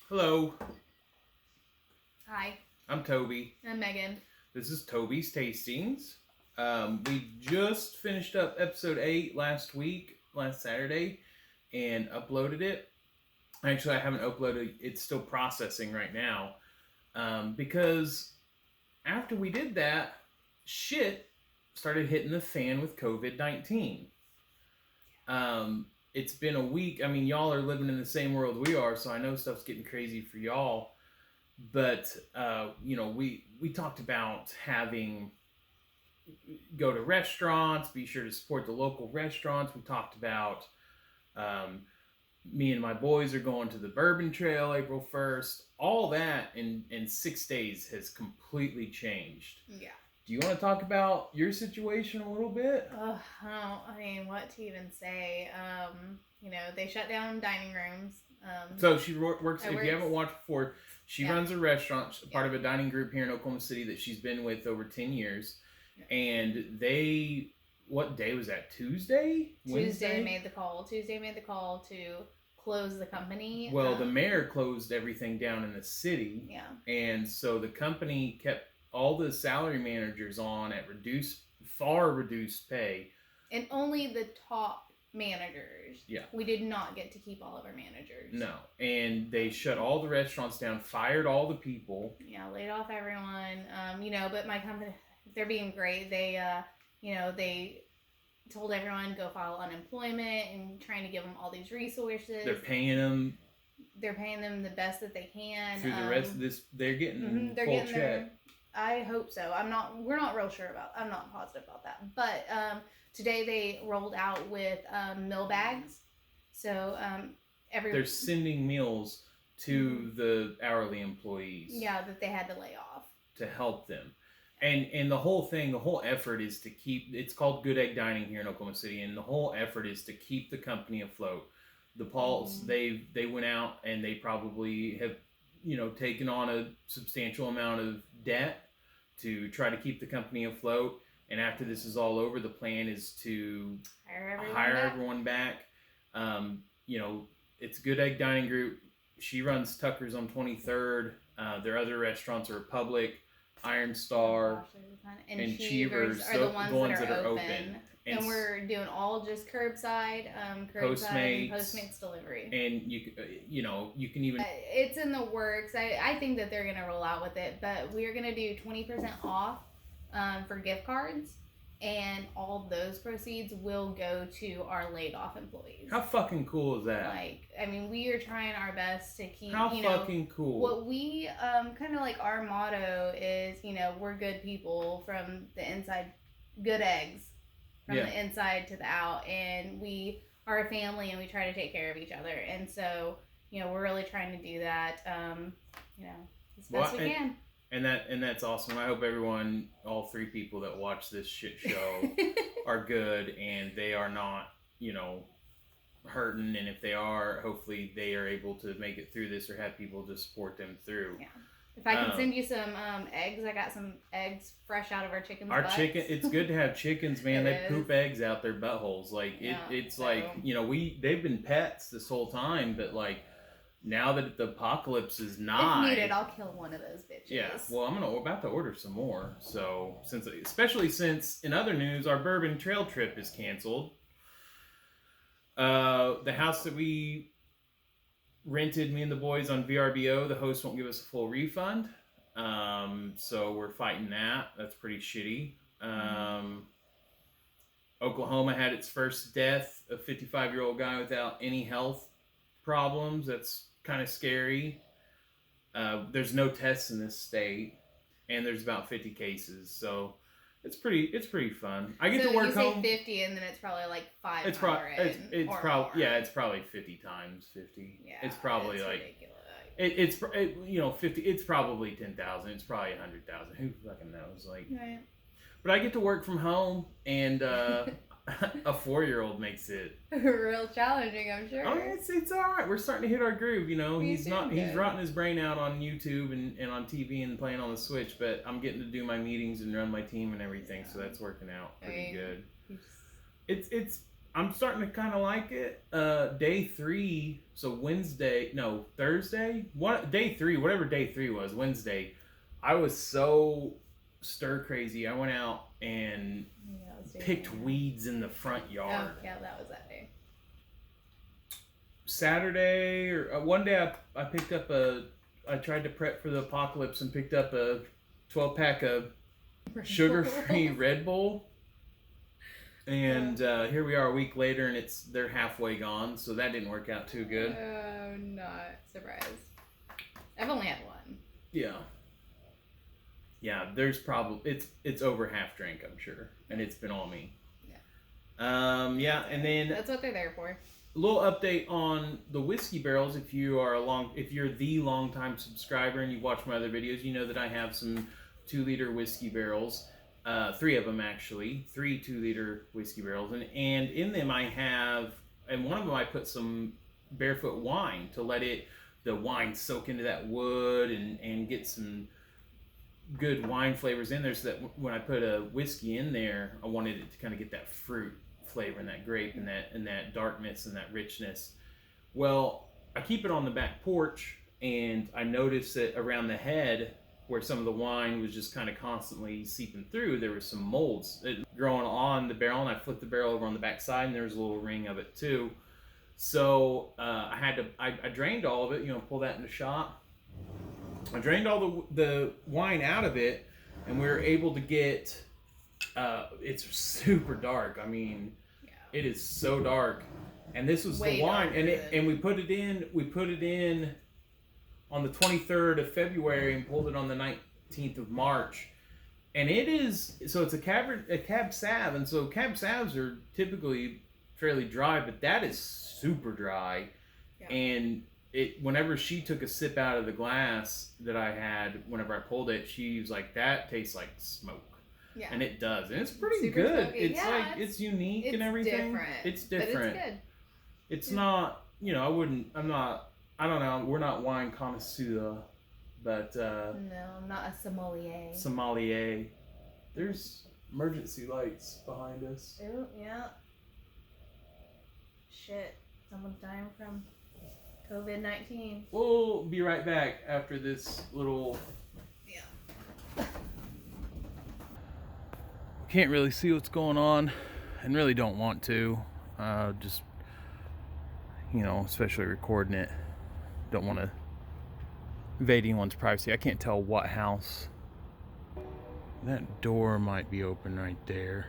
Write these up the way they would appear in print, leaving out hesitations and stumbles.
Hello, Hi, I'm Toby. I'm Megan. This is Toby's Tastings. We just finished up episode 8 last Saturday, and uploaded it. Actually, I haven't uploaded it's still processing right now. Because after we did that, shit started hitting the fan with COVID-19. It's been a week. I mean, y'all are living in the same world we are, so I know stuff's getting crazy for y'all. But we talked about having go to restaurants, be sure to support the local restaurants. We talked about me and my boys are going to the Bourbon Trail April 1st. All that in 6 days has completely changed. Yeah. Do you want to talk about your situation a little bit? What to even say? They shut down dining rooms. So she works, if you haven't watched before, she runs a restaurant, part of a dining group here in Oklahoma City that she's been with over 10 years. Yeah. And what day was that? Tuesday made the call to close the company. Well, the mayor closed everything down in the city. Yeah. And so the company kept all the salary managers on at far reduced pay. And only the top managers. Yeah. We did not get to keep all of our managers. No. And they shut all the restaurants down, fired all the people. Yeah, laid off everyone. But my company, they're being great. They told everyone go file unemployment and trying to give them all these resources. They're paying them the best that they can. Through the rest of this, they're getting full check. I hope so. We're not real sure about. I'm not positive about that. But today they rolled out with meal bags. So they're sending meals to the hourly employees. Yeah, that they had to lay off to help them. And the whole effort is to keep. It's called Good Egg Dining here in Oklahoma City, and the whole effort is to keep the company afloat. The Pauls, they went out and they probably have, taken on a substantial amount of debt to try to keep the company afloat. And after this is all over, the plan is to hire everyone back. It's Good Egg Dining Group. She runs Tucker's on 23rd. Their other restaurants are Republic, Iron Star, and Cheevers are the ones that are open. And we're doing all just curbside, Postmates delivery. And you can even. It's in the works. I think that they're gonna roll out with it, but we're gonna do 20% off for gift cards, and all those proceeds will go to our laid off employees. How fucking cool is that? We are trying our best to keep. How fucking cool. What we kind of like our motto is, we're good people from the inside, good eggs. From the inside to the out, and we are a family, and we try to take care of each other, and so we're really trying to do that, as best we can. And that's awesome. I hope everyone, all 3 people that watch this shit show, are good, and they are not, hurting. And if they are, hopefully they are able to make it through this, or have people to support them through. Yeah. If I can send you some eggs, I got some eggs fresh out of our chickens' Our butts. it's good to have chickens, man. They poop eggs out their buttholes. They've been pets this whole time, but now that the apocalypse is nigh. If needed, I'll kill one of those bitches. Yeah, well, we're about to order some more. So especially since in other news, our Bourbon Trail trip is canceled. The house that we rented, me and the boys, on VRBO, the host won't give us a full refund. So we're fighting that. That's pretty shitty. Oklahoma had its first death, a 55-year-old guy without any health problems. That's kind of scary. There's no tests in this state, and there's about 50 cases. So it's pretty fun. I get to work home. You say 50, and then it's probably like 500. It's probably 50 times 50. Yeah, it's probably ridiculous. 50. It's probably 10,000. It's probably 100,000. Who fucking knows? Right. But I get to work from home, and a 4-year-old makes it real challenging, I'm sure. Oh, it's all right. We're starting to hit our groove. He's rotting his brain out on YouTube and on TV and playing on the Switch. But I'm getting to do my meetings and run my team and everything, so that's working out pretty good. I'm starting to kind of like it. Day 3, so Thursday, day 3, whatever day 3 was, Wednesday. I was so stir crazy. I went out and picked weeds in the front yard. Oh, yeah, that was that day. Saturday or one day, I picked up I tried to prep for the apocalypse and picked up a 12-pack of sugar-free Red Bull. And here we are a week later, and they're halfway gone, so that didn't work out too good. Oh, not surprised. I've only had one. Yeah. Yeah, there's probably it's over half drink, I'm sure, and it's been all me. Yeah. Yeah, and then that's what they're there for. A little update on the whiskey barrels. If you're the long-time subscriber and you watch my other videos, you know that I have some 2-liter whiskey barrels. 3 of them actually, 3 2-liter whiskey barrels, and in them I have, and one of them I put some barefoot wine to let the wine soak into that wood and get some good wine flavors in there, so that when I put a whiskey in there, I wanted it to kind of get that fruit flavor and that grape and that darkness and that richness. Well, I keep it on the back porch, and I noticed that around the head, where some of the wine was just kind of constantly seeping through, there was some molds growing on the barrel, and I flipped the barrel over on the back side, and there was a little ring of it too. So I drained all of it, pull that in the shop. I drained all the wine out of it, and we were able to get, it's super dark. I mean, it is so dark. And this was the wine, and we put it in on the 23rd of February and pulled it on the 19th of March. And it's a Cab Sav, and so Cab Savs are typically fairly dry, but that is super dry. Yeah. And whenever she took a sip out of the glass that I had, whenever I pulled it, she was like, that tastes like smoke. Yeah. And it does. And it's pretty super good. Smoky. It's unique and everything. It's different. But it's good. It's not, I don't know, we're not wine connoisseur, but no, I'm not a sommelier. There's emergency lights behind us. Oh, yeah. Shit. Someone's dying from COVID-19. We'll be right back after this little... Yeah. Can't really see what's going on, and really don't want to. Just, especially recording it. Don't want to invade anyone's privacy. I can't tell what house. That door might be open right there.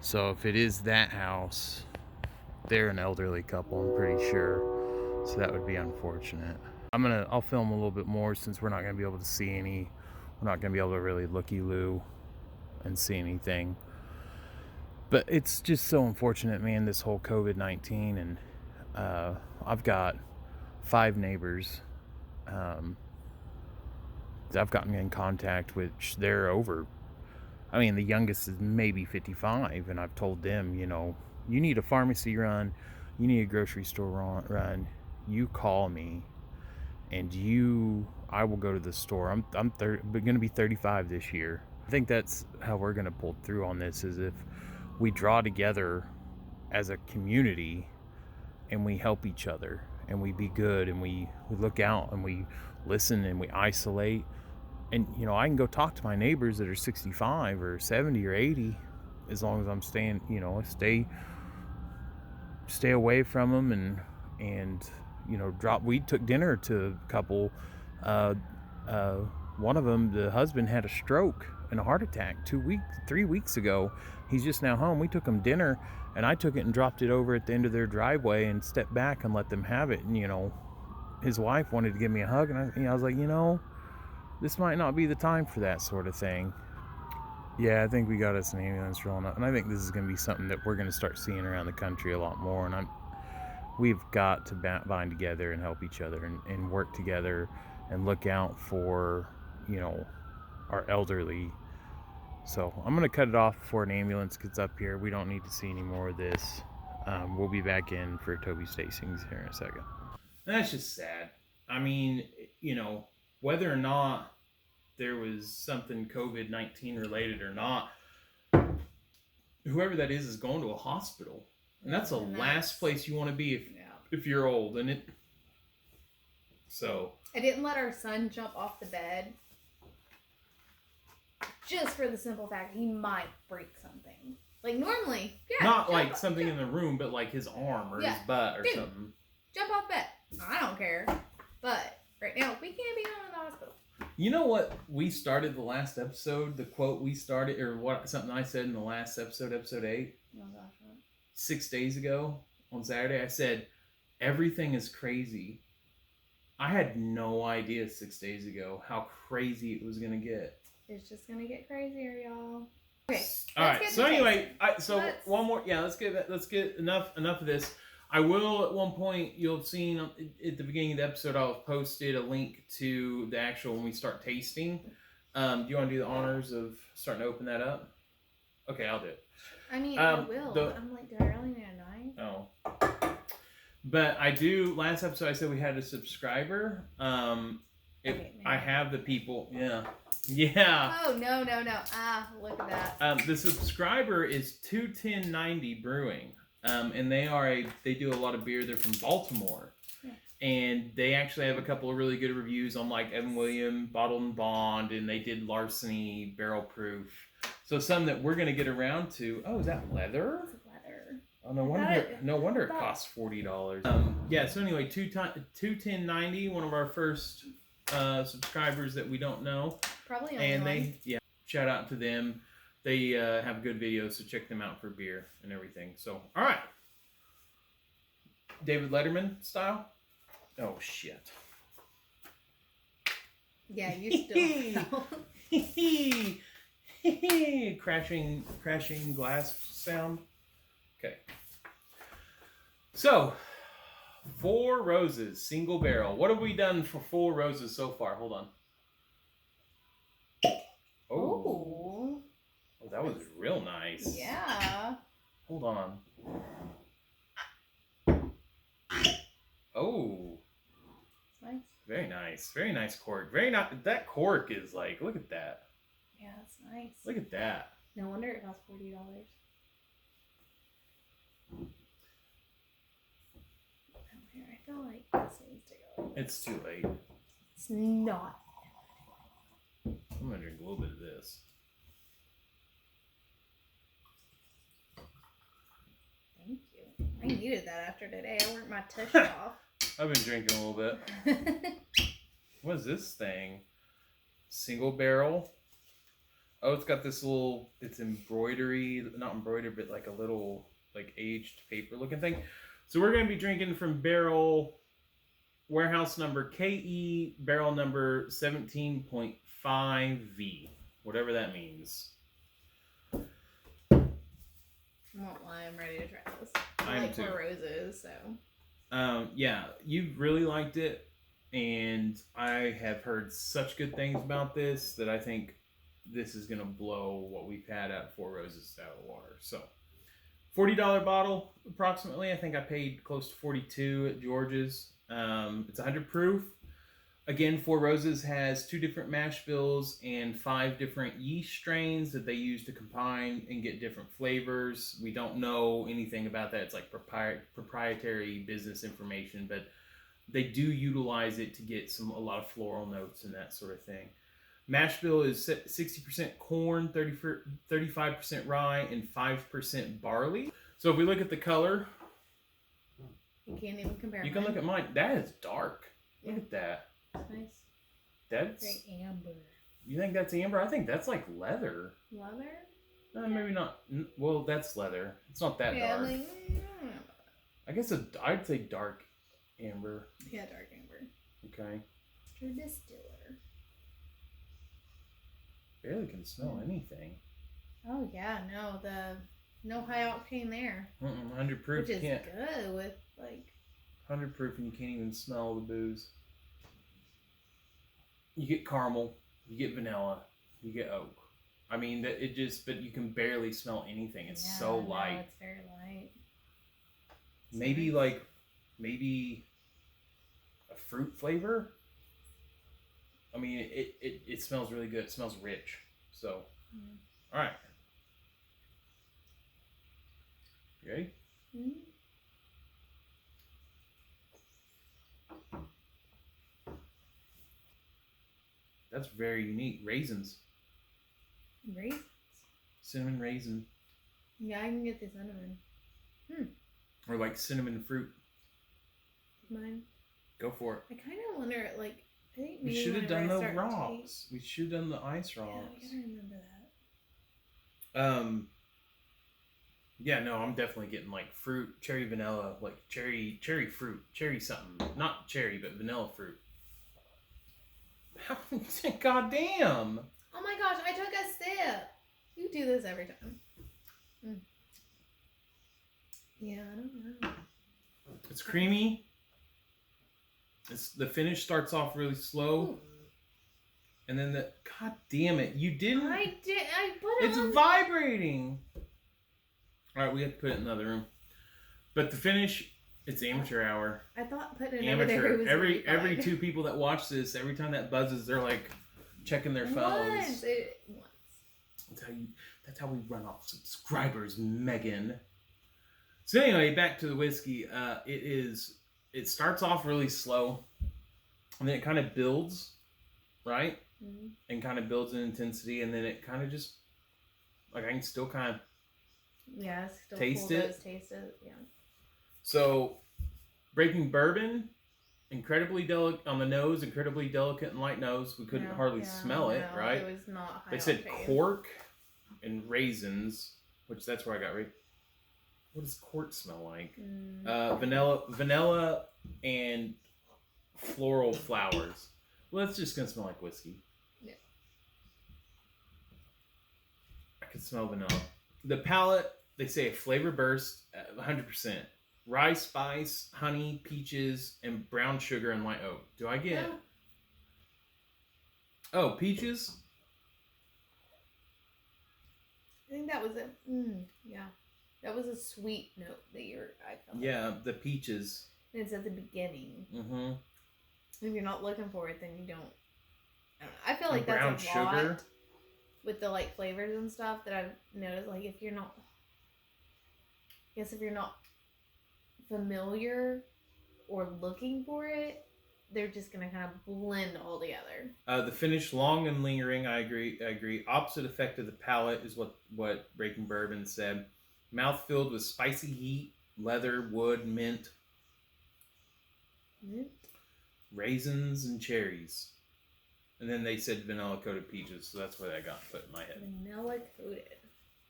So if it is that house, they're an elderly couple, I'm pretty sure. So that would be unfortunate. I'll film a little bit more, since we're not going to be able to see we're not going to be able to really looky-loo and see anything. But it's just so unfortunate, man, this whole COVID-19. And I've got 5 neighbors I've gotten in contact, which they're over. I mean, the youngest is maybe 55, and I've told them, you need a pharmacy run, you need a grocery store run, you call me, and I will go to the store. I'm going to be 35 this year. I think that's how we're going to pull through on this, is if we draw together as a community and we help each other and we be good and we look out and we listen and we isolate. And, I can go talk to my neighbors that are 65 or 70 or 80, as long as I'm staying, stay away from them and we took dinner to a couple. One of them, the husband, had a stroke and a heart attack 3 weeks ago. He's just now home. We took him dinner, and I took it and dropped it over at the end of their driveway and stepped back and let them have it. And, his wife wanted to give me a hug, and I was like, this might not be the time for that sort of thing. Yeah, I think we got us an ambulance rolling up, and I think this is going to be something that we're going to start seeing around the country a lot more. And we've got to bind together and help each other and work together and look out for, our elderly. So I'm going to cut it off before an ambulance gets up here. We don't need to see any more of this. We'll be back in for Toby's tastings here in a second. That's just sad. I mean, whether or not there was something COVID-19 related or not, whoever that is going to a hospital, and that's the last place you want to be if you're old, and it. So I didn't let our son jump off the bed, just for the simple fact he might break something. Like normally, not like something in the room, but like his arm or his butt or something. Jump off bed. I don't care, but right now we can't be going to the hospital. You know what we started the last episode? The quote we started, or what? Something I said in the last episode, episode 8. Oh gosh, what? 6 days ago on Saturday, I said everything is crazy. I had no idea 6 days ago how crazy it was gonna get. It's just gonna get crazier, y'all. Okay. All right. So anyway, one more. Yeah, let's get enough of this. I will at one point. You'll have seen at the beginning of the episode, I'll have posted a link to the actual when we start tasting. Do you want to do the honors of starting to open that up? Okay, I'll do it. I mean, I will. I'm like, do I really need a knife? Oh. But I do. Last episode, I said we had a subscriber. I have the people. Yeah. Oh no! Ah, look at that. The subscriber is 21090 Brewing. And they do a lot of beer. They're from Baltimore. Yeah. And they actually have a couple of really good reviews on like Evan Williams, Bottled and Bond, and they did Larceny, Barrel Proof. So some that we're going to get around to. Oh, is that leather? It's leather. Oh, no wonder it costs $40. So anyway, 21090, one of our first subscribers that we don't know. Probably only one. Shout out to them. They have good videos, so check them out for beer and everything. So, all right. David Letterman style? Oh, shit. Yeah, you still Crashing glass sound. Okay. So, 4 Roses, single barrel. What have we done for 4 Roses so far? Hold on. Oh, that was real nice. Yeah. Hold on. Oh. Nice. Very nice. Very nice cork. That cork is like, look at that. Yeah, that's nice. Look at that. No wonder it costs $40. I feel like this needs to go. It's too late. It's not. I'm gonna drink a little bit of this. Thank you. I needed that after today. I worked my tush off. I've been drinking a little bit. What is this thing? Single barrel. Oh, it's got this little, it's embroidery, not embroidered, but like a little like aged paper looking thing. So we're going to be drinking from barrel warehouse number KE, barrel number 17.5V, whatever that means. I won't lie, I'm ready to try this. I like 4 Roses, so. Yeah, you really liked it, and I have heard such good things about this that I think this is going to blow what we've had at 4 Roses out of the water. So, $40 bottle, approximately. I think I paid close to $42 at George's. It's 100 proof. Again, 4 Roses has 2 different mash bills and 5 different yeast strains that they use to combine and get different flavors. We don't know anything about that. It's like proprietary business information, but they do utilize it to get a lot of floral notes and that sort of thing. Mash bill is 60% corn, 35% rye, and 5% barley. So if we look at the color, you can't even compare. You can look at mine. That is dark. Yeah. Look at that. That's nice. That's very amber. You think that's amber? I think that's like leather. Leather? Maybe not. Well, that's leather. It's not that dark. Like, I guess I'd say dark amber. Yeah, dark amber. Okay. True distiller. Barely can smell anything. Oh yeah, no high octane there. 100 proof. Which is good with like 100 proof, and you can't even smell the booze. You get caramel, you get vanilla, you get oak. I mean, but you can barely smell anything. It's so light. No, it's very light. Maybe a fruit flavor. I mean, it smells really good. It smells rich. So, all right. You ready? Mm-hmm. That's very unique. Raisins. Raisins? Cinnamon raisin. Yeah, I can get the cinnamon. Or like cinnamon fruit. Mine. Go for it. I kind of wonder, like, I think We maybe should have done whenever the I start rocks. We should have done the ice rocks. Yeah, I gotta remember that. Yeah, no, I'm definitely getting like fruit, cherry vanilla, like cherry fruit, cherry something. Not cherry, but vanilla fruit. God damn! Oh my gosh, I took a sip. You do this every time. Yeah, I don't know. It's creamy. The finish starts off really slow. Ooh. And then God damn it, you didn't. I put it It's on. vibrating. All right, we have to put it in another room. But the finish, it's amateur hour. I thought putting it over there was Every two people that watch this, every time that buzzes, they're like checking their phones. Once. That's how we run off subscribers, Megan. So anyway, back to the whiskey. It starts off really slow, and then it kind of builds, right? Mm-hmm. And kind of builds in intensity, and then it kind of just like I can still kind of still taste it. Taste it, yeah. So, Breaking Bourbon, incredibly delicate on the nose, incredibly delicate and light nose. We couldn't hardly smell it, right? It was not high. They said cork and raisins, which that's where I got right. What does cork smell like? Vanilla and floral flowers. Well, it's just gonna smell like whiskey. Yeah. I can smell vanilla. The palate, they say a flavor burst, 100%. Rye spice, honey, peaches, and brown sugar and light oak. Do I get? Oh, peaches? I think that was it. Yeah. That was a sweet note that I felt. Yeah, the peaches. And it's at the beginning. Mm-hmm. If you're not looking for it, then you don't. I don't know. I feel like brown that's a sugar lot with the like flavors and stuff that I've noticed. Like if you're not familiar or looking for it, they're just gonna kind of blend all together. The finish, long and lingering. I agree. Opposite effect of the palate is what Breaking Bourbon said. Mouth filled with spicy heat, leather, wood, mint, raisins, and cherries. And then they said vanilla coated peaches, so that's what I got put in my head. Vanilla coated.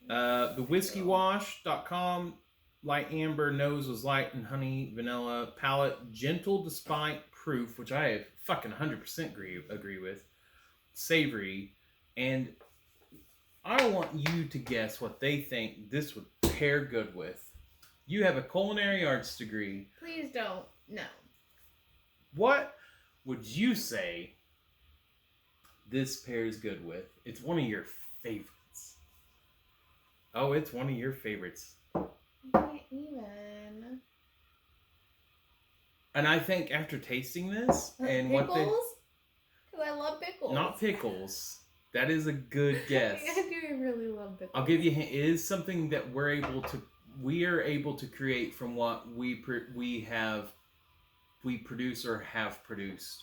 Thewhiskeywash.com. Light amber, nose was light and honey, vanilla. Palate, gentle despite proof, which I fucking 100% agree with. Savory. And I want you to guess what they think this would pair good with. You have a culinary arts degree. Please don't. No. What would you say this pairs good with? It's one of your favorites. Oh, it's one of your favorites. I can't even. And I think after tasting this and pickles? what they... Because I love pickles. Not pickles. That is a good guess. I do really love pickles. I'll give you a hint. It is something that we are able to create from what we produce or have produced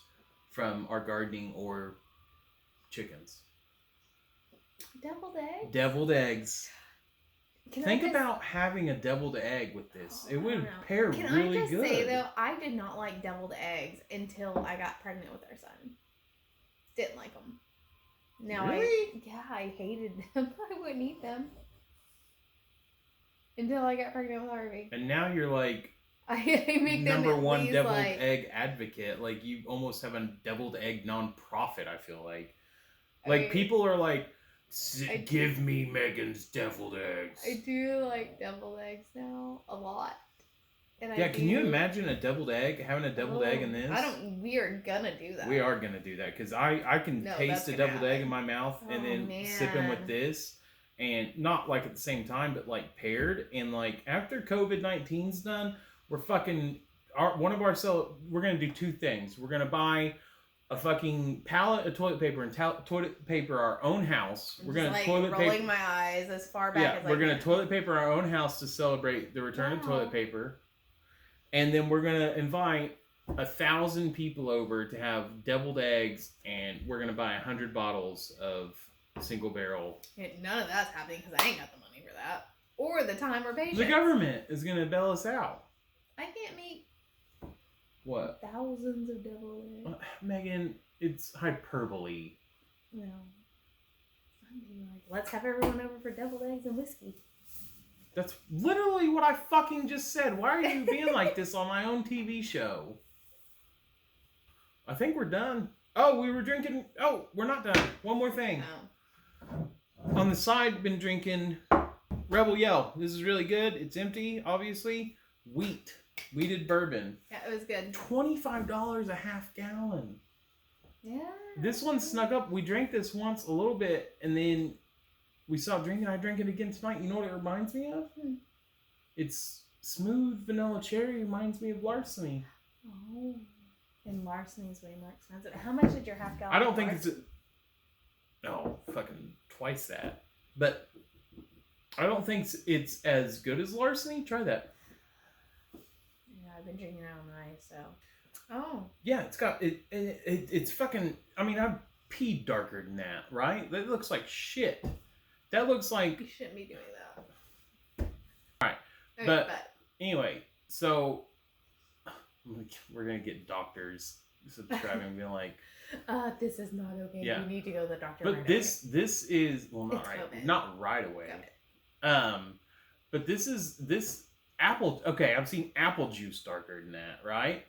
from our gardening or chickens. Deviled eggs? Deviled eggs. Think just about having a deviled egg with this. It would pair really good. Can I just say, though, I did not like deviled eggs until I got pregnant with our son. Didn't like them. Now really? I hated them. I wouldn't eat them. Until I got pregnant with Harvey. And now you're like... I make them number one deviled egg advocate. Like, you almost have a deviled egg nonprofit, I feel like. Like, people are like, give me Megan's deviled eggs. I do like deviled eggs now a lot. And can you imagine a deviled egg, having a deviled egg in this? We are gonna do that. We are gonna do that, because I can taste a deviled egg in my mouth and then sipping with this. And not like at the same time, but like paired. And like after COVID-19's done, we're fucking... we're gonna do two things. We're gonna buy a fucking pallet of toilet paper and toilet paper our own house. I'm we're just, gonna like, toilet rolling paper. my eyes as far back as I we're gonna can. toilet paper our own house to celebrate the return of toilet paper, and then we're gonna invite 1,000 people over to have deviled eggs, and we're gonna buy 100 bottles of single barrel. None of that's happening because I ain't got the money for that or the time or patience. The government is gonna bail us out. I can't make what thousands of deviled eggs. Megan, it's hyperbole. No. I'm being like, let's have everyone over for deviled eggs and whiskey. That's literally what I fucking just said. Why are you being like this on my own TV show? I think we're done. Oh, we were drinking. Oh, we're not done. One more thing. No. On the side, been drinking Rebel Yell. This is really good. It's empty, obviously. Wheated bourbon. Yeah, it was good. $25 a half gallon. Yeah. This one snuck up. We drank this once a little bit, and then we stopped drinking. I drank it again tonight. You know what it reminds me of? It's smooth vanilla cherry. Reminds me of Larceny. Oh. And Larceny's way more expensive. How much did your half gallon? I don't think it's fucking twice that. But I don't think it's as good as Larceny. Try that. Yeah, I've been drinking it all night, so. Oh. Yeah, it's got it's fucking. I mean, I've peed darker than that, right? That looks like shit. That looks like. You shouldn't be doing that. All right, Okay, but anyway, so we're gonna get doctors subscribing and being like, this is not okay. Yeah. You need to go to the doctor. but right this is It's not right away. COVID. But this apple. Okay, I've seen apple juice darker than that, right?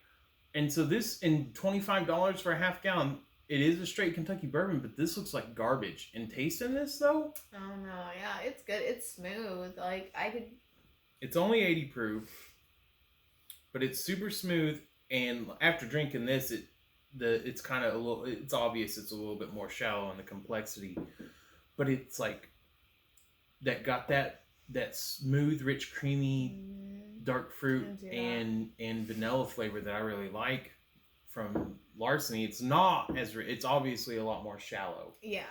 And so this in $25 for a half gallon. It is a straight Kentucky bourbon, but this looks like garbage. And tasting this though, Oh no, yeah, it's good. It's smooth. Like I could. it's only 80 proof, but it's super smooth. And after drinking this, it's kind of a little. It's obvious it's a little bit more shallow in the complexity, but it's like that got that smooth, rich, creamy, dark fruit and vanilla flavor that I really like from Larceny. It's not as it's obviously a lot more shallow. Yeah.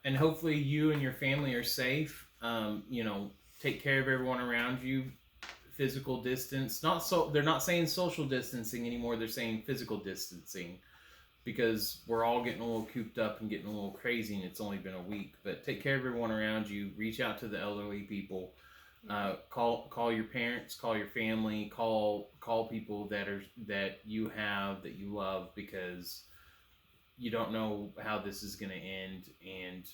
And hopefully you and your family are safe. Take care of everyone around you. Physical distance. They're not saying social distancing anymore. They're saying physical distancing because we're all getting a little cooped up and getting a little crazy, and it's only been a week. But take care of everyone around you. Reach out to the elderly people. Call your parents, call your family, call people that you love, because you don't know how this is going to end. And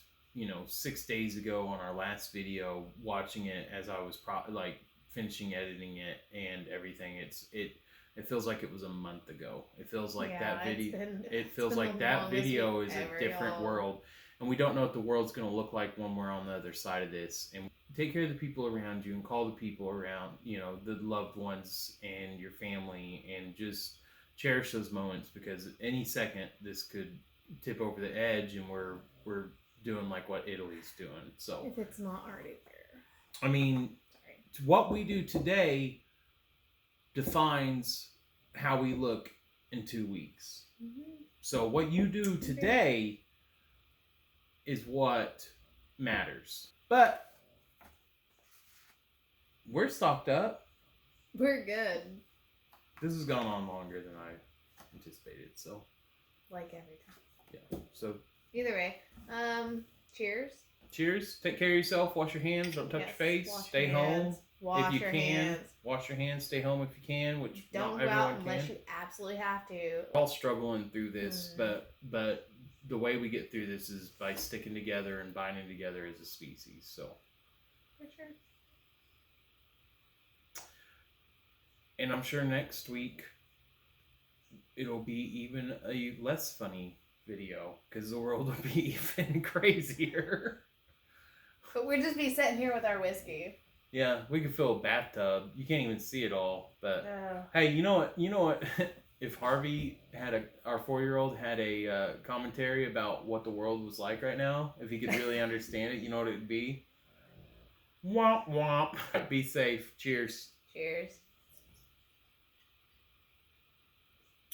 6 days ago on our last video, watching it as I was finishing editing it and everything, it feels like it was a month ago. It feels like that video is a different world. And we don't know what the world's going to look like when we're on the other side of this. And take care of the people around you and call the people around, the loved ones and your family, and just cherish those moments, because any second this could tip over the edge and we're doing like what Italy's doing. So if it's not already there. I mean, what we do today defines how we look in 2 weeks. Mm-hmm. So what you do today is what matters. But we're stocked up. We're good. This has gone on longer than I anticipated, so. Like every time. Yeah. So. Either way, cheers. Cheers. Take care of yourself. Wash your hands. Don't touch your face. Stay home if you can. Wash your hands. Stay home if you can. Which don't not go everyone out unless you absolutely have to. We're all struggling through this, but the way we get through this is by sticking together and binding together as a species. So. For sure. And I'm sure next week it'll be even a less funny video, because the world will be even crazier. But we'll just be sitting here with our whiskey. Yeah, we could fill a bathtub. You can't even see it all. But hey, you know what? If Harvey our 4-year-old had a commentary about what the world was like right now, if he could really understand it, you know what it'd be? Womp womp. Be safe. Cheers. Cheers.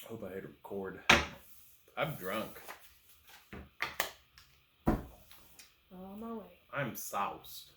I hope I hit record. I'm drunk. On my way. I'm soused.